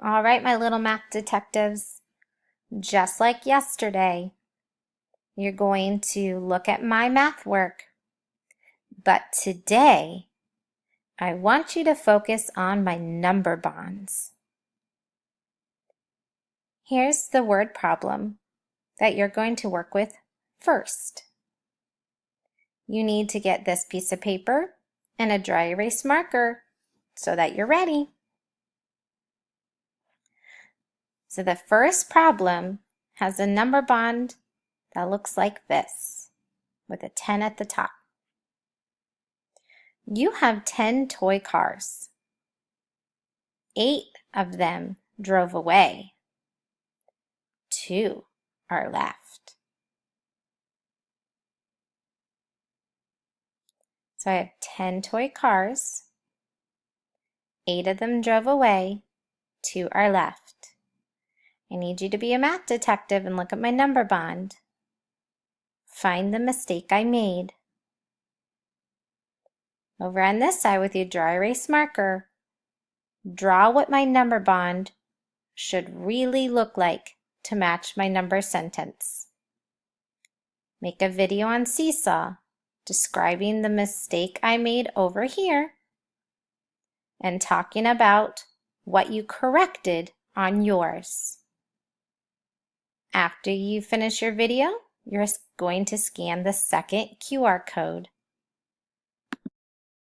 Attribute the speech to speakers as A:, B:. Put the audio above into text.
A: All right, my little math detectives, just like yesterday, you're going to look at my math work. But today, I want you to focus on my number bonds. Here's the word problem that you're going to work with first. You need to get this piece of paper and a dry erase marker so that you're ready. So the first problem has a number bond that looks like this, with a 10 at the top. You have 10 toy cars. 8 of them drove away. 2 are left. So I have 10 toy cars. 8 of them drove away. 2 are left. I need you to be a math detective and look at my number bond. Find the mistake I made. Over on this side with your dry erase marker, draw what my number bond should really look like to match my number sentence. Make a video on Seesaw describing the mistake I made over here and talking about what you corrected on yours. After you finish your video, you're going to scan the second QR code.